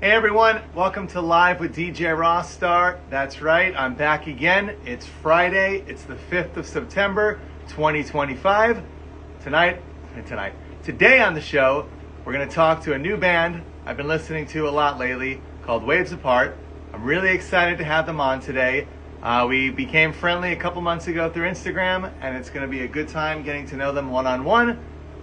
Hey everyone, welcome to Live with DJ Rossstar. That's right, I'm back again. It's Friday, it's the 5th of September, 2025. Today on the show, we're going to talk to a new band I've been listening to a lot lately called Waves Apart. I'm really excited to have them on today. We became friendly a couple months ago through Instagram, and it's going to be a good time getting to know them one-on-one.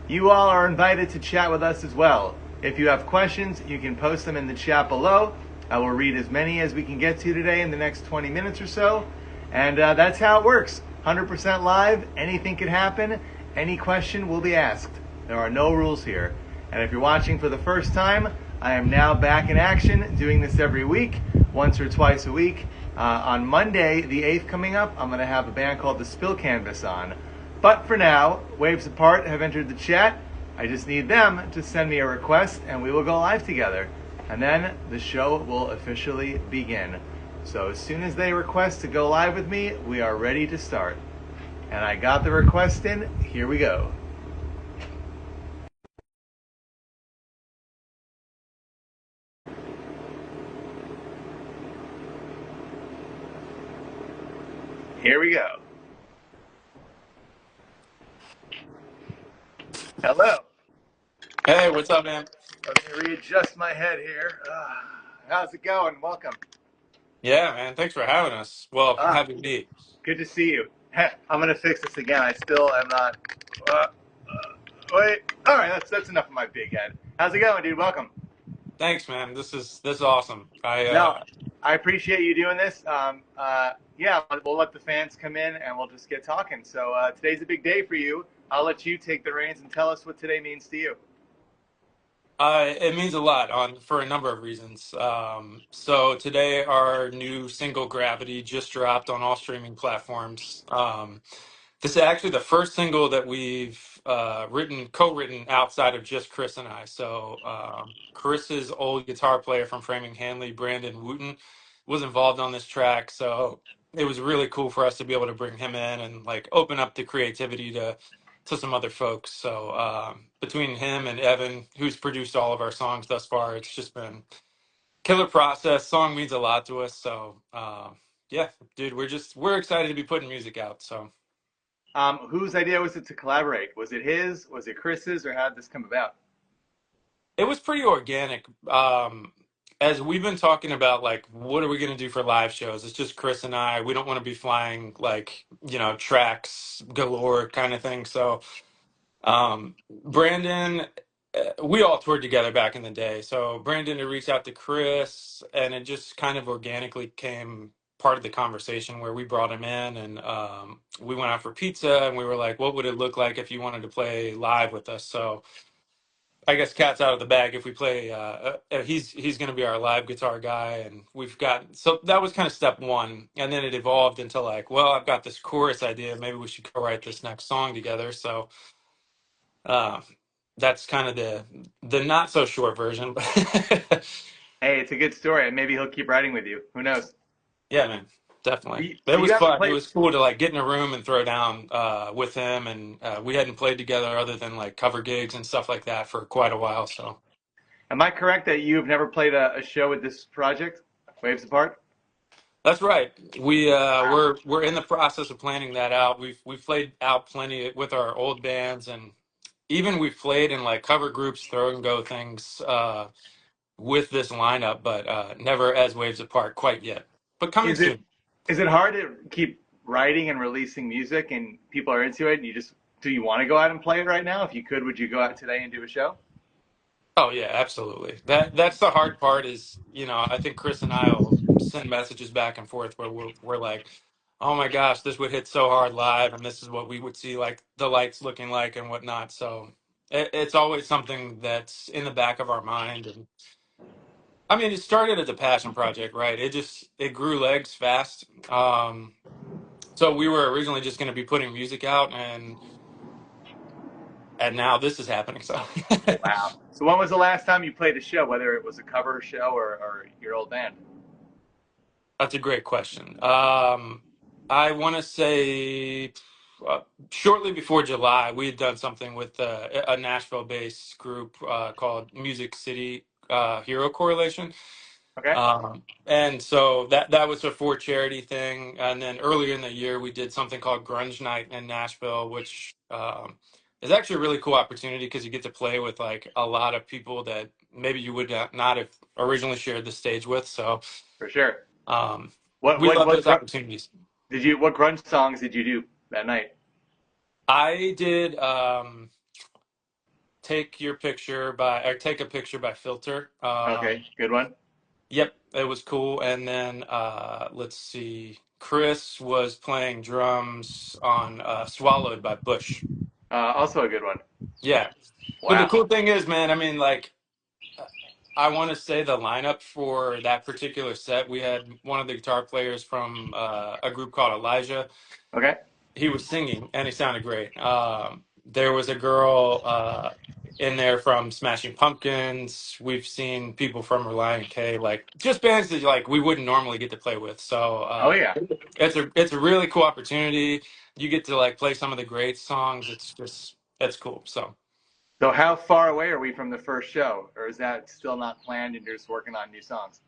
You all are invited to chat with us as well. If you have questions, you can post them in the chat below. I will read as many as we can get to today in the next 20 minutes or so. And that's how it works. 100% live, anything can happen, any question will be asked. There are no rules here. And if you're watching for the first time, I am now back in action, doing this every week, once or twice a week. On Monday, the 8th coming up, I'm going to have a band called The Spill Canvas on. But for now, Waves Apart have entered the chat. I just need them to send me a request and we will go live together. And then the show will officially begin. So as soon as they request to go live with me, we are ready to start. And I got the request in. Here we go. Here we go. Hello. Hey, what's up, man? Let me readjust my head here. How's it going? Welcome. Yeah, man. Thanks for having us. Well, Ah, having me. good to see you. I'm gonna fix this again. I still am not. Uh, Wait. All right, that's enough of my big head. How's it going, dude? Welcome. Thanks, man. This is awesome. No, I appreciate you doing this. Yeah, we'll let the fans come in and we'll just get talking. So today's a big day for you. I'll let you take the reins and tell us what today means to you. It means a lot on for a number of reasons. So today our new single Gravity just dropped on all streaming platforms. This is actually the first single that we've co-written outside of just Chris and I. So Chris's old guitar player from Framing Hanley, Brandon Wooten, was involved on this track. So it was really cool for us to be able to bring him in and like open up the creativity to some other folks. So between him and Evan, who's produced all of our songs thus far, it's just been killer process. Song means a lot to us. So yeah, dude, we're excited to be putting music out. So. Whose idea was it to collaborate? Was it his? Was it Chris's? Or how did this come about? It was pretty organic. As we've been talking about, like, what are we going to do for live shows? It's just Chris and I. We don't want to be flying, like, tracks galore kind of thing. So, Brandon, we all toured together back in the day. So, Brandon had reached out to Chris, and it just kind of organically came part of the conversation where we brought him in and we went out for pizza and we were like, what would it look like if you wanted to play live with us? So, I guess cat's out of the bag if we play. He's going to be our live guitar guy, and we've got so that was kind of step one, and then it evolved into like, well, I've got this chorus idea. Maybe we should co-write this next song together. So uh, that's kind of the not so short version. But Hey, it's a good story, and maybe he'll keep writing with you. Who knows? yeah, man, definitely. So It you was haven't fun. It played. was cool to like get in a room and throw down with him, and we hadn't played together other than like cover gigs and stuff like that for quite a while. So. Am I correct that you've never played a show with this project, Waves Apart? That's right. Wow. We're in the process of planning that out. We've played out plenty with our old bands, and even we've played in like cover groups, throw and go things with this lineup, but never as Waves Apart quite yet. But coming Is it soon. is it hard to keep writing and releasing music and people are into it and you just do you want to go out and play it right now? If you could, would you go out today and do a show? Oh yeah, absolutely. That's the hard part is, I think Chris and I will send messages back and forth where we're like, oh my gosh, this would hit so hard live, and this is what we would see like the lights looking like and whatnot. So it's always something that's in the back of our mind. And I mean, it started as a passion project, right? It grew legs fast. So we were originally just going to be putting music out, and now this is happening. So. Wow. So when was the last time you played a show, whether it was a cover show or your old band? That's a great question. I want to say uh, shortly before July, we had done something with a Nashville-based group called Music City. hero correlation. Okay, And so that was a for charity thing. And then earlier in the year, we did something called Grunge Night in Nashville, which is actually a really cool opportunity because you get to play with like a lot of people that maybe you would not have originally shared the stage with. So for sure. um, What we what love what those gr- opportunities. did you? What grunge songs did you do that night? I did take your picture by or take a picture by Filter. Okay, good one. Yep, it was cool. And then let's see, Chris was playing drums on Swallowed by Bush. Also a good one. Yeah. But the Wow. cool thing is, man, I mean, like, uh, I want to say the lineup for that particular set, we had one of the guitar players from a group called Elijah. Okay. He was singing and he sounded great. There was a girl in there from Smashing Pumpkins. We've seen people from Reliant K, like just bands that like we wouldn't normally get to play with. So Oh yeah. it's a really cool opportunity. You get to like play some of the great songs. It's cool. So So how far away are we from the first show, or is that still not planned and you're just working on new songs?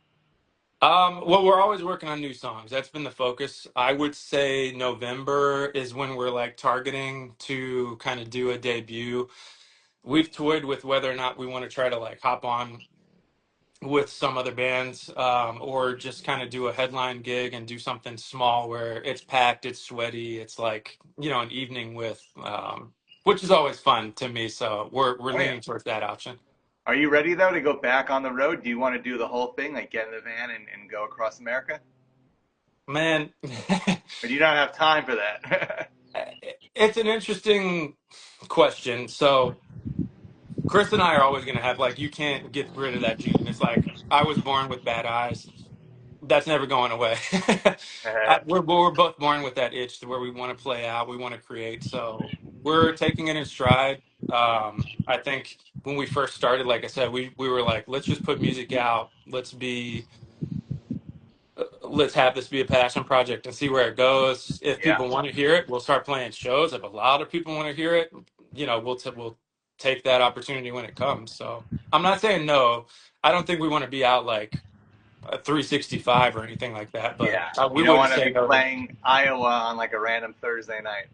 well, we're always working on new songs. That's been the focus. I would say November is when we're like targeting to kind of do a debut. We've toyed with whether or not we want to try to like hop on with some other bands, or just kind of do a headline gig and do something small where it's packed, it's sweaty, it's like, an evening with, which is always fun to me. So we're Oh yeah. leaning towards that option. Are you ready though to go back on the road? Do you want to do the whole thing, like get in the van and go across America? Man, Or do you not have time for that? it's an interesting question. So Chris and I are always going to have like, you can't get rid of that gene. It's like I was born with bad eyes. That's never going away. We're both born with that itch to where we want to play out, we want to create. So we're taking it in stride. I think when we first started, like I said, we were like, let's just put music out. Let's have this be a passion project and see where it goes. If Yeah. people want to hear it, we'll start playing shows. If a lot of people want to hear it, we'll take that opportunity when it comes. So I'm not saying no. I don't think we want to be out like a 365 or anything like that, but Yeah. we You don't wouldn't want to say be no to playing Iowa on like a random Thursday night.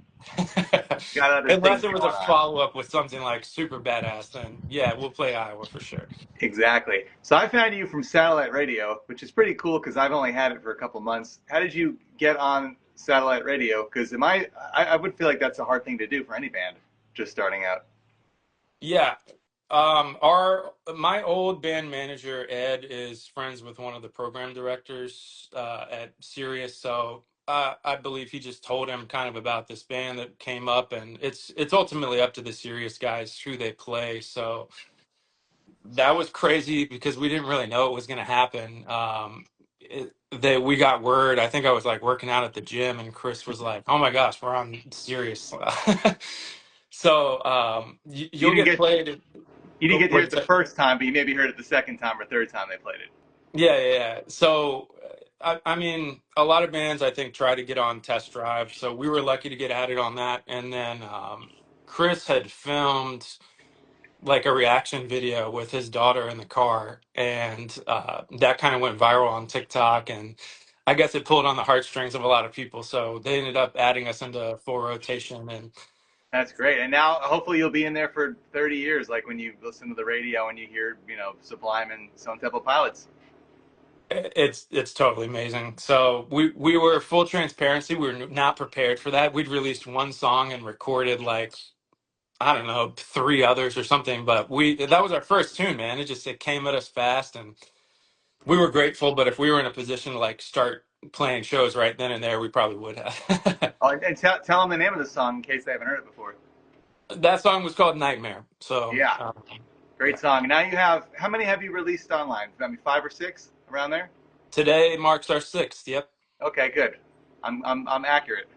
You got other unless things it was a going on. follow up with something like super badass. Then yeah, we'll play Iowa for sure. Exactly. So I found you from satellite radio, which is pretty cool because I've only had it for a couple months. How did you get on satellite radio? Because I would feel like that's a hard thing to do for any band just starting out. Yeah. Our my old band manager Ed is friends with one of the program directors at Sirius, so I believe he just told him kind of about this band that came up, and it's ultimately up to the Sirius guys who they play. So that was crazy because we didn't really know it was going to happen. That we got word. I think I was like working out at the gym, and Chris was like, "Oh my gosh, we're on Sirius." So You you'll didn't get get played. you didn't Oh, get to hear what'd it you the say? first time, but you maybe heard it the second time or third time they played it. Yeah, yeah, yeah. So, I mean, a lot of bands I think try to get on Test Drive. So we were lucky to get added on that. And then Chris had filmed like a reaction video with his daughter in the car, and that kind of went viral on TikTok. And I guess it pulled on the heartstrings of a lot of people. So they ended up adding us into full rotation, and That's great. And now hopefully you'll be in there for 30 years, like when you listen to the radio and you hear, Sublime and Stone Temple Pilots. it's totally amazing. So we were full transparency. We were not prepared for that. We'd released one song and recorded like I don't know, three others or something, but that was our first tune, man. It came at us fast, and we were grateful. But if we were in a position to like start playing shows right then and there, we probably would have. Oh, and tell them the name of the song in case they haven't heard it before. That song was called Nightmare. So Yeah, great yeah, song. Now how many have you released online? I mean, five or six around there? today marks our sixth. Yep, Okay, good. I'm accurate.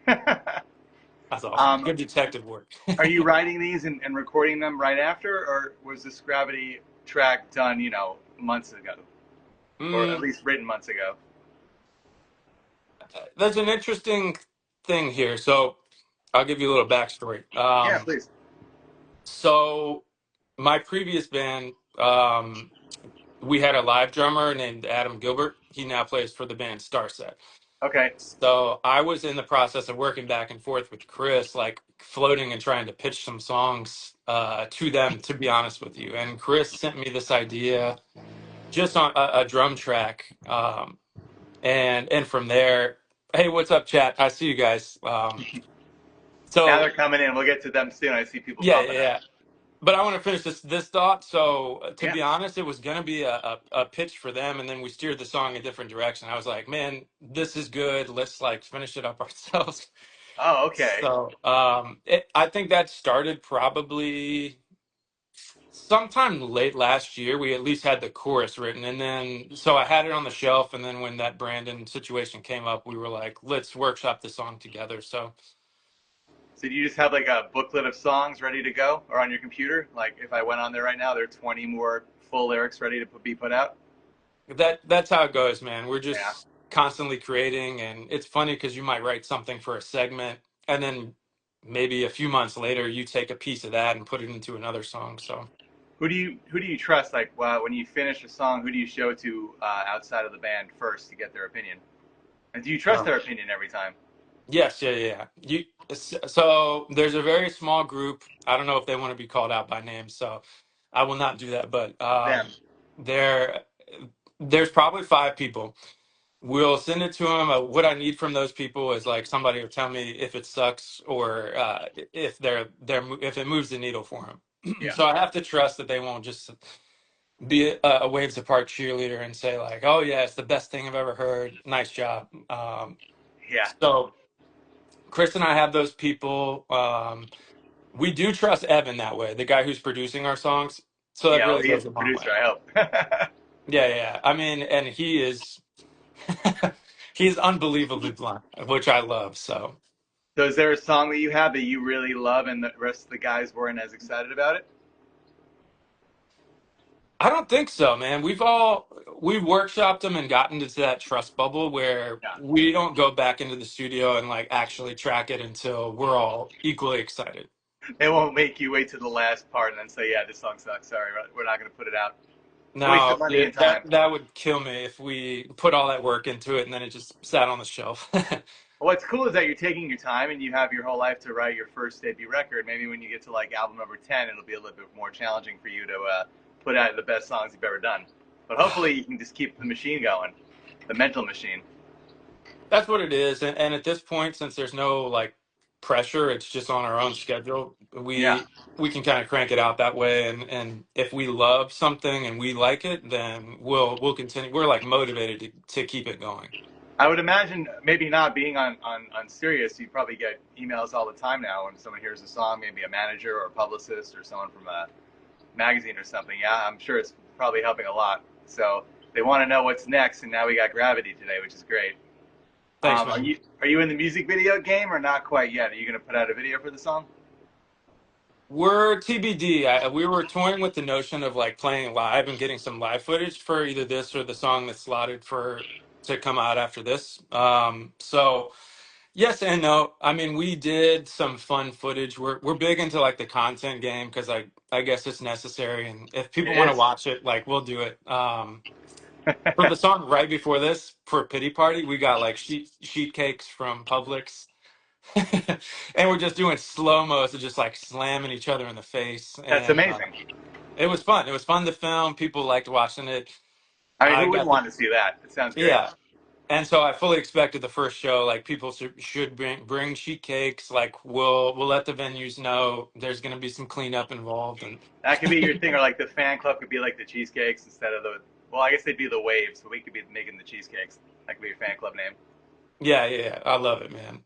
that's awesome. um, Good detective work. are you writing these and recording them right after, or was this Gravity track done, months ago, or at mm, least written months ago? there's an interesting thing here. So I'll give you a little backstory. Yeah, please. So my previous band. we had a live drummer named Adam Gilbert. He now plays for the band Starset. Okay. So I was in the process of working back and forth with Chris, like floating and trying to pitch some songs to them, to be honest with you. And Chris sent me this idea just on a drum track. And from there, hey, what's up, chat? I see you guys. Now So they're coming in. We'll get to them soon. I see people yeah, yeah, popping in. yeah. But I want to finish this thought. So to Yeah. be honest, it was gonna be a pitch for them, and then we steered the song a different direction. I was like, man, this is good. Let's like finish it up ourselves. Oh, okay. So I think that started probably sometime late last year. We at least had the chorus written, and then so I had it on the shelf. And then when that Brandon situation came up, we were like, let's workshop the song together. So So do you just have like a booklet of songs ready to go, or on your computer? Like if I went on there right now, there are 20 more full lyrics ready to be put out. that's how it goes, man. We're Yeah. just constantly creating, and it's funny because you might write something for a segment, and then maybe a few months later, you take a piece of that and put it into another song. So. Who do you trust? Like when you finish a song, who do you show to outside of the band first to get their opinion? And do you trust their opinion every time? Yes, yeah, yeah, yeah. So there's a very small group. I don't know if they want to be called out by name, so I will not do that. But Them. there, there's probably five people. We'll send it to them. What I need from those people is like somebody will tell me if it sucks or if if it moves the needle for them. Yeah. So I have to trust that they won't just be a waves apart cheerleader and say like, "Oh yeah, it's the best thing I've ever heard. Nice job." Yeah. So. Chris and I have those people. We do trust Evan that way, the guy who's producing our songs. So that Yeah. Well, really he is goes the a long producer. way. I hope. Yeah, yeah, yeah. I mean, and he is he's unbelievably blunt, which I love. So So is there a song that you have that you really love and the rest of the guys weren't as excited about it? I don't think so, man. We've workshopped them and gotten into that trust bubble where Yeah. we don't go back into the studio and like actually track it until we're all equally excited. They won't make you wait to the last part and then say, "Yeah, this song sucks. Sorry, we're not going to put it out." It's a waste of No, money yeah, and time. that would kill me if we put all that work into it and then it just sat on the shelf. What's cool is that you're taking your time and you have your whole life to write your first debut record. Maybe when you get to like album number 10, it'll be a little bit more challenging for you to put out the best songs you've ever done. But hopefully you can just keep the machine going, the mental machine. That's what it is. And at this point, since there's no like pressure, it's just on our own schedule. Yeah. We can kind of crank it out that way. And if we love something and we like it, then we'll continue. We're like motivated to keep it going. I would imagine maybe not being on Sirius, you probably get emails all the time now when someone hears a song, maybe a manager or a publicist or someone from a magazine or something. Yeah, I'm sure it's probably helping a lot. So they want to know what's next, and now we got Gravity today, which is great. Thanks, Are man. you in the music video game or not quite yet? Are you going to put out a video for the song? We're TBD. We were toying with the notion of like playing live and getting some live footage for either this or the song that's slotted for to come out after this. So yes and no. I mean, we did some fun footage. We're big into like the content game because I guess it's necessary, and if people want It to is. watch it, like we'll do it. For the song right before this, for Pity Party, we got like sheet cakes from Publix. And we're just doing slow mo, so just like slamming each other in the face, That's and amazing. it was fun. It was fun to film. People liked watching it. I mean, I who wouldn't got the want to see that? It sounds great. yeah, and so I fully expected the first show, like people should bring sheet cakes. Like we'll let the venues know there's going to be some cleanup involved, and That could be your thing, or like the fan club could be like the cheesecakes instead of the. Well, I guess they'd be the waves, but we could be making the cheesecakes. That could be your fan club name. yeah, yeah, yeah, I love it, man.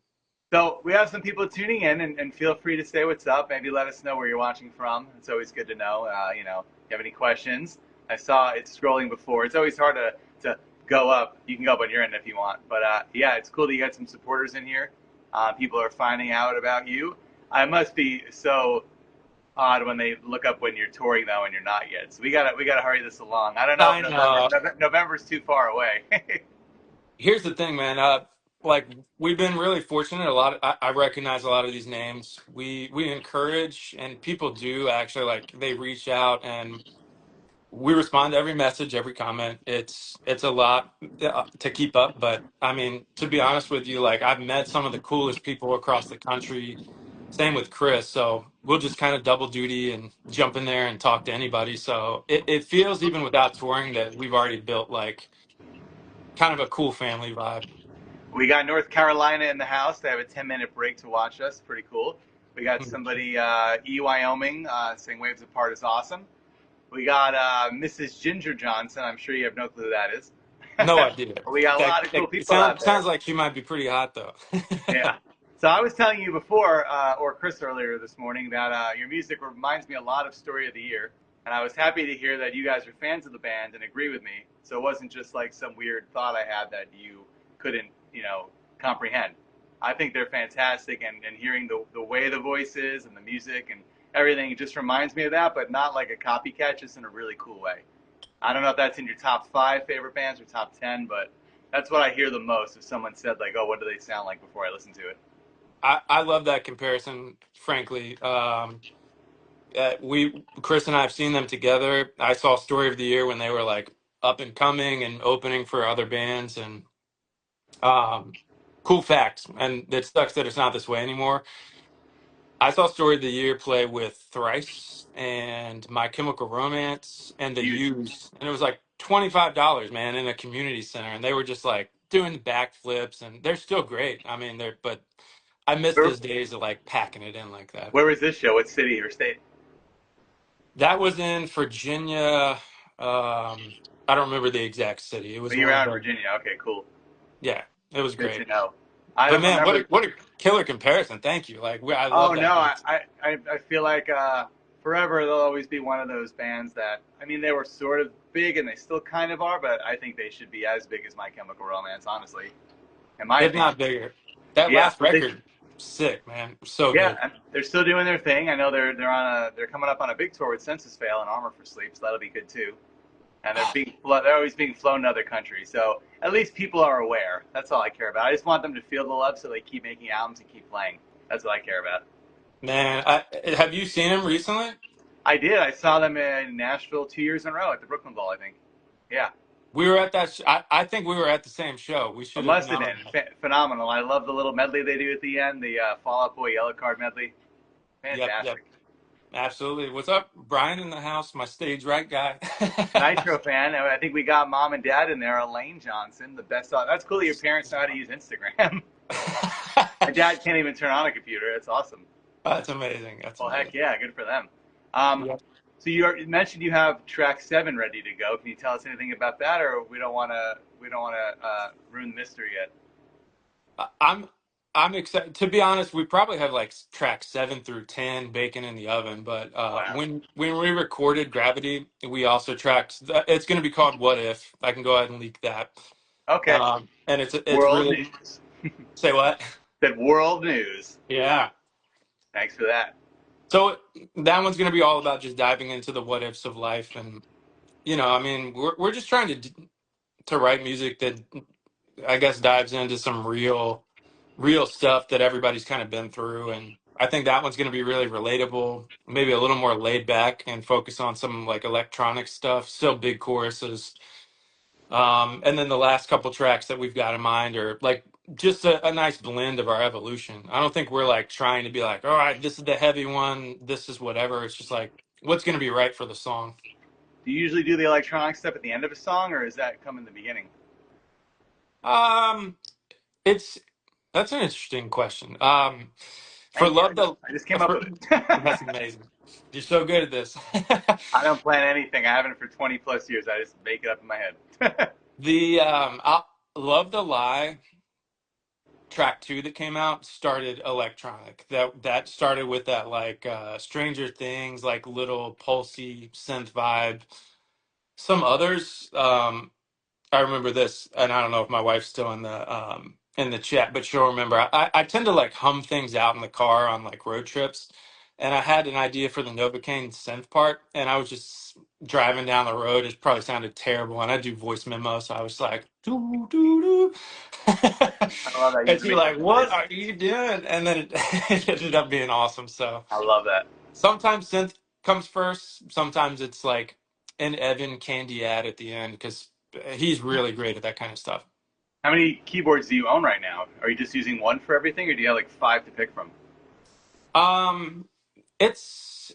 So we have some people tuning in, and feel free to say what's up. Maybe let us know where you're watching from. It's always good to know. If you have any questions. I saw it scrolling before. It's always hard to go up. You can go up on your end if you want. But yeah, it's cool that you got some supporters in here. People are finding out about you. I must be so odd when they look up when you're touring though and you're not yet. So we gotta hurry this along. I don't know if I know. November's too far away. Here's the thing, man. Like we've been really fortunate. A lot. I recognize a lot of these names. We encourage, and people do actually like they reach out and We respond to every message, every comment. It's a lot to keep up, but I mean, to be honest with you, like I've met some of the coolest people across the country. Same with Chris, so we'll just kind of double duty and jump in there and talk to anybody. So it feels even without touring that we've already built like kind of a cool family vibe. We got North Carolina in the house. They have a 10-minute break to watch us. Pretty cool. We got somebody, Wyoming, saying Waves Apart is awesome. We got Mrs. Ginger Johnson. I'm sure you have no clue who that is. No idea. We got a That lot of cool it people out sounds there. like she might be pretty hot though. Yeah. So I was telling you before, or Chris earlier this morning, that your music reminds me a lot of Story of the Year, and I was happy to hear that you guys are fans of the band and agree with me. So it wasn't just like some weird thought I had that you couldn't, comprehend. I think they're fantastic, and hearing the way the voice is and the music and everything just reminds me of that, but not like a copycat, just in a really cool way. I don't know if that's in your top five favorite bands or top 10, but that's what I hear the most if someone said like, "Oh, what do they sound like?" before I listen to it. I love that comparison, frankly. We Chris and I have seen them together. I saw Story of the Year when they were like up and coming and opening for other bands, and um, cool fact. And it sucks that it's not this way anymore. I saw Story of the Year play with Thrice and My Chemical Romance and the Huge. Used, and it was like $25, man, in a community center, and they were just like doing backflips, and they're still great. I mean, they're but I miss Where, those days of like packing it in like that. where was this show? What city or state? That was in Virginia. I don't remember the exact city. It Oh, was you're one of out in the, Virginia. Okay, cool. yeah, it was Good great. to know. I But don't man, remember. what a killer comparison. Thank you. Like I Oh love no, that band. I feel like forever they'll always be one of those bands that I mean they were sort of big and they still kind of are, but I think they should be as big as My Chemical Romance, honestly, in my If opinion. not bigger. That Yeah, last they, record, sick, man. So yeah, good. and they're still doing their thing. I know they're coming up on a big tour with Census Fail and Armor for Sleep, so that'll be good too. And they're always being flown to other countries, so at least people are aware. That's all I care about. I just want them to feel the love, so they keep making albums and keep playing. That's what I care about. Man, have you seen him recently? I did. I saw them in Nashville 2 years in a row at the Brooklyn Bowl, I think. Yeah, We were at that. I think we were at the same show. We it should have must have known. been phenomenal. I love the little medley they do at the end, the Fall Out Boy Yellow Card medley. Yep, yep, Fantastic. absolutely. What's up, Brian in the house? My stage right guy. Nitro fan. I think we got mom and dad in there. Elaine Johnson, the best. That's cool that your parents know how to use Instagram. My dad can't even turn on a computer. It's awesome. That's amazing. That's Well, heck amazing. yeah, good for them. Um, Yep. so you mentioned you have track 7 ready to go. Can you tell us anything about that, or we don't want to ruin the mystery yet? I'm I'm excited. To be honest, we probably have like track 7 through 10 baking in the oven. But Wow. when we recorded Gravity, we also tracked. It's going to be called What If. I can go ahead and leak that. Okay. And it's World really news. say what? Said world news. Yeah. Thanks for that. So that one's going to be all about just diving into the what ifs of life, and I mean, we're just trying to write music that I guess dives into some real stuff that everybody's kind of been through. And I think that one's going to be really relatable, maybe a little more laid back and focus on some like electronic stuff, still big choruses. And then the last couple tracks that we've got in mind are like just a nice blend of our evolution. I don't think we're like trying to be like, all right, this is the heavy one, this is whatever. It's just like what's going to be right for the song. Do you usually do the electronic stuff at the end of a song, or does that come in the beginning? Um, it's That's an interesting question. For Thank you. Love the I just came up for, with it. That's amazing. You're so good at this. I don't plan anything. I haven't for 20 plus years. I just make it up in my head. The Love the Lie track 2 that came out started electronic. That started with that like Stranger Things, like little pulsy synth vibe. Some others, I remember this, and I don't know if my wife's still in the chat, but she'll remember. I tend to like hum things out in the car on like road trips, and I had an idea for the Novocaine synth part, and I was just driving down the road. It probably sounded terrible, and I do voice memo, so I was like, doo doo doo, I love that. You and just she's make the like, "What noise. are you doing?" And then it ended up being awesome. So I love that. sometimes synth comes first. Sometimes it's like an Evan Candiad at the end because he's really great at that kind of stuff. How many keyboards do you own right now? Are you just using one for everything, or do you have like five to pick from? Um, it's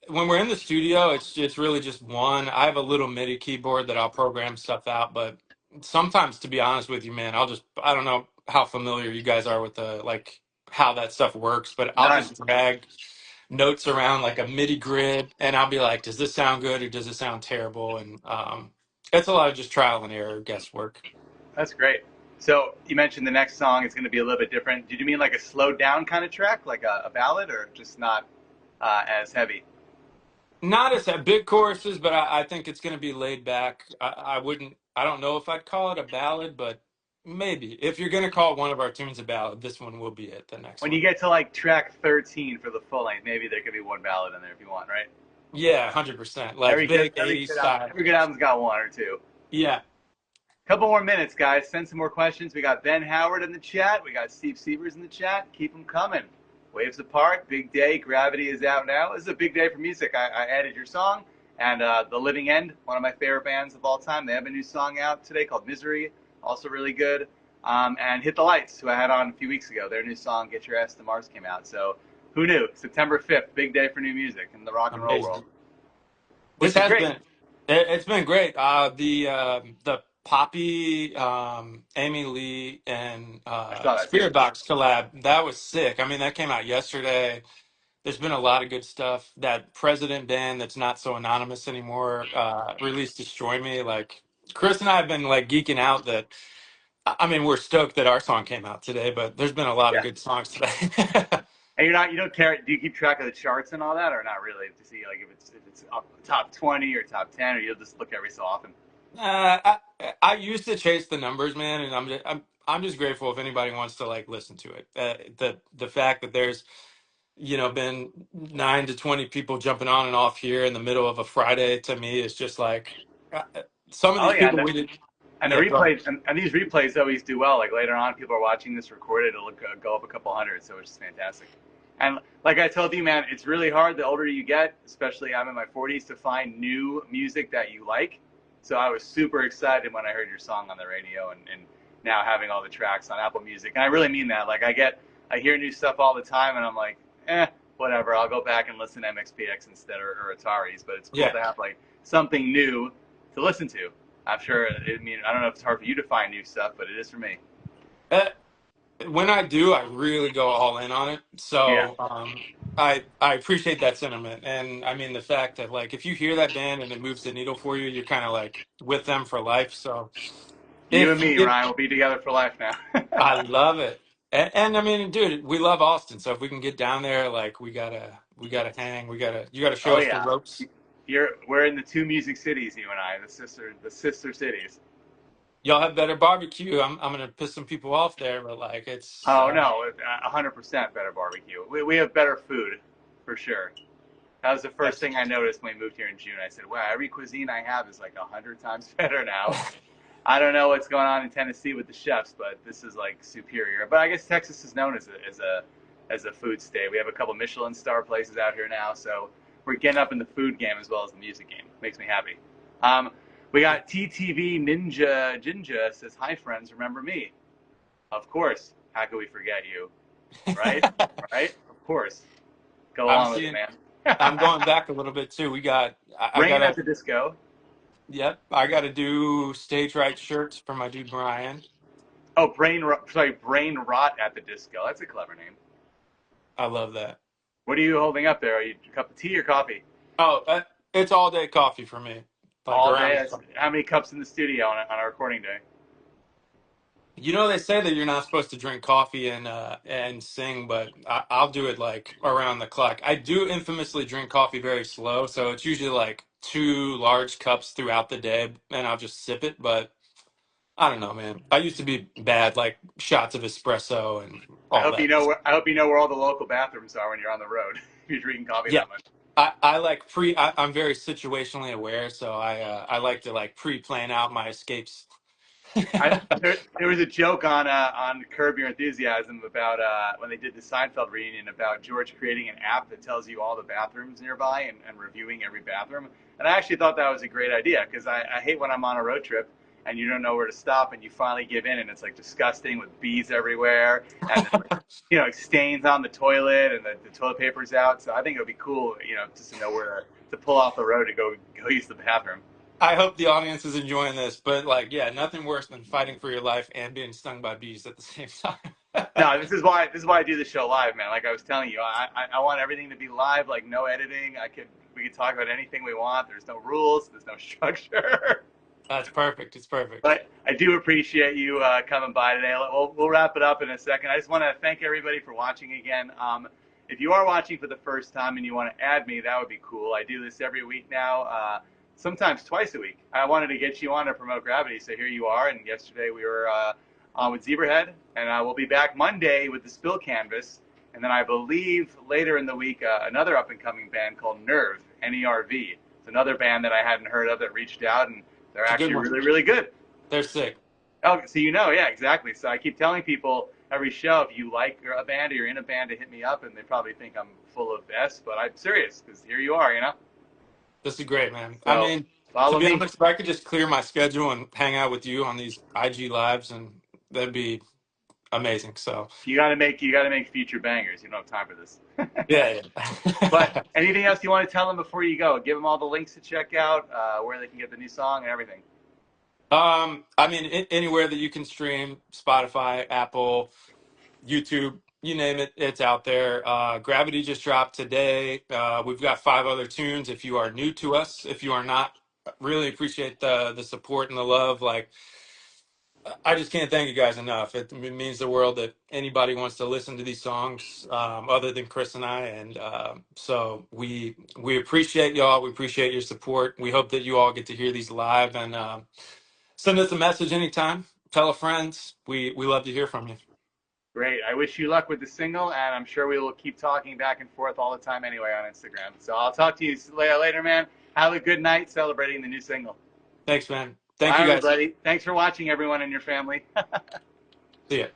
when we're in the studio, it's really just one. I have a little MIDI keyboard that I'll program stuff out, but sometimes, to be honest with you, man, I don't know how familiar you guys are with the like how that stuff works, but I'll None. just drag notes around like a MIDI grid, and I'll be like, does this sound good or does it sound terrible? And it's a lot of just trial and error, guesswork. That's great. So you mentioned the next song is going to be a little bit different. Did you mean like a slowed down kind of track, like a ballad, or just not as heavy? Not as big choruses, but I think it's going to be laid back. I don't know if I'd call it a ballad, but maybe. If you're going to call one of our tunes a ballad, this one will be it, the next When you one. get to like track 13 for the full length, maybe there could be one ballad in there if you want, right? Yeah, 100%. Like big 80s style. Every good album's got one or two. Yeah, Couple more minutes, guys. Send some more questions. We got Ben Howard in the chat. We got Steve Sievers in the chat. Keep them coming. Waves Apart, big day. Gravity is out now. This is a big day for music. I added your song, and The Living End, one of my favorite bands of all time. They have a new song out today called Misery, also really good. And Hit the Lights, who I had on a few weeks ago. Their new song, Get Your Ass to Mars, came out. So who knew? September 5th, big day for new music in the rock and roll world, amazing. This which is has great. been it's been great. The Poppy, Amy Lee, and I saw that too. Spirit Box collab, that was sick. I mean, that came out yesterday. There's been a lot of good stuff. That President band that's not so anonymous anymore released Destroy Me. Like Chris and I have been like geeking out that I mean we're stoked that our song came out today, but there's been a lot of Yeah. good songs today. And you don't care. Do you keep track of the charts and all that, or not really, to see like if it's up top 20 or top 10, or you'll just look every so often? I used to chase the numbers, man, and I'm just grateful if anybody wants to like listen to it. The fact that there's been 9 to 20 people jumping on and off here in the middle of a Friday to me is just like some of Oh these yeah, people we did. and the Yeah, go ahead. replays and these replays always do well. Like later on, people are watching this recorded, it'll go up a couple hundred, so it's just fantastic. And like I told you, man, it's really hard the older you get, especially I'm in my 40s, to find new music that you like. So I was super excited when I heard your song on the radio, and now having all the tracks on Apple Music. And I really mean that. Like I hear new stuff all the time, and I'm like, whatever. I'll go back and listen to MXPX instead, or Ataris. But it's cool Yeah. to have like something new to listen to. I'm sure. I mean, I don't know if it's hard for you to find new stuff, but it is for me. Uh, when I do, I really go all in on it. Yeah. So I appreciate that sentiment, and I mean the fact that like if you hear that band and it moves the needle for you, you're kind of like with them for life. So You and if me, if Ryan, will be together for life now. I love it. And I mean, dude, we love Austin. So if we can get down there, like we gotta hang. You gotta show Oh us the yeah. ropes. We're in the two music cities, you and I, the sister cities. Y'all have better barbecue. I'm gonna piss some people off there, but like it's Oh no, 100% better barbecue. We have better food, for sure. That was the first that's thing I noticed when we moved here in June. I said, wow, every cuisine I have is like 100 times better now. I don't know what's going on in Tennessee with the chefs, but this is like superior. But I guess Texas is known as a food state. We have a couple Michelin star places out here now, so we're getting up in the food game as well as the music game. Makes me happy. Um, we got TTV Ninja Jinja says, hi friends, remember me? Of course. How could we forget you? Right? Right? Of course. Go I'm along with it, seeing. I'm man. going back a little bit too. I Brain at gotta. the disco. Yep, I gotta do stage right shirts for my dude Brian. Oh, brain rot at the disco. That's a clever name. I love that. What are you holding up there? Are you a cup of tea or coffee? Oh, it's all day coffee for me. Like All around day. the clock. How many cups in the studio on a recording day? They say that you're not supposed to drink coffee and sing, but I'll do it like around the clock. I do infamously drink coffee very slow, so it's usually like 2 large cups throughout the day, and I'll just sip it. But I don't know, man. I used to be bad, like shots of espresso and all that. I hope you know where all the local bathrooms are when you're on the road. If you're drinking coffee Yeah, that much. I like I'm very situationally aware, so I like to like pre-plan out my escapes. There was a joke on Curb Your Enthusiasm about when they did the Seinfeld reunion about George creating an app that tells you all the bathrooms nearby and reviewing every bathroom. And I actually thought that was a great idea because I hate when I'm on a road trip and you don't know where to stop and you finally give in and it's like disgusting with bees everywhere and like, stains on the toilet and the toilet paper's out. So I think it would be cool, just to know where to pull off the road to go use the bathroom. I hope the audience is enjoying this, but like, yeah, nothing worse than fighting for your life and being stung by bees at the same time. No, this is why I do the show live, man. Like I was telling you, I want everything to be live, like no editing. We could talk about anything we want. There's no rules. There's no structure. That's perfect. It's perfect. But I do appreciate you coming by today. We'll wrap it up in a second. I just want to thank everybody for watching again. If you are watching for the first time and you want to add me, that would be cool. I do this every week now, sometimes twice a week. I wanted to get you on to promote Gravity, so here you are. And yesterday we were on with Zebrahead, and we'll be back Monday with the Spill Canvas. And then I believe later in the week, another up-and-coming band called Nerve, Nerv. It's another band that I hadn't heard of that reached out, and they're It's a good actually one. really, really good. They're sick. Oh, so yeah, exactly. So I keep telling people every show, if you like a band or you're in a band, to hit me up, and they probably think I'm full of S, but I'm serious because here you are. This is great, man. I So mean, to follow be me. honest, if I could just clear my schedule and hang out with you on these IG lives, and that'd be amazing. So, You got to make future bangers. You don't have time for this. yeah, But yeah. anything else you want to tell them before you go? Give them all the links to check out, where they can get the new song and everything. I mean, anywhere that you can stream, Spotify, Apple, YouTube, you name it, it's out there. Gravity just dropped today. We've got 5 other tunes. If you are new to us, if you are not, really appreciate the support and the love. Like, I just can't thank you guys enough. It means the world that anybody wants to listen to these songs, other than Chris and I. And so we appreciate y'all. We appreciate your support. We hope that you all get to hear these live, and send us a message anytime. Tell a friend. We love to hear from you. Great. I wish you luck with the single, and I'm sure we will keep talking back and forth all the time anyway on Instagram. So I'll talk to you later, man. Have a good night celebrating the new single. Thanks, man. Thank Bye, you guys. everybody. Thanks for watching, everyone and your family. See ya.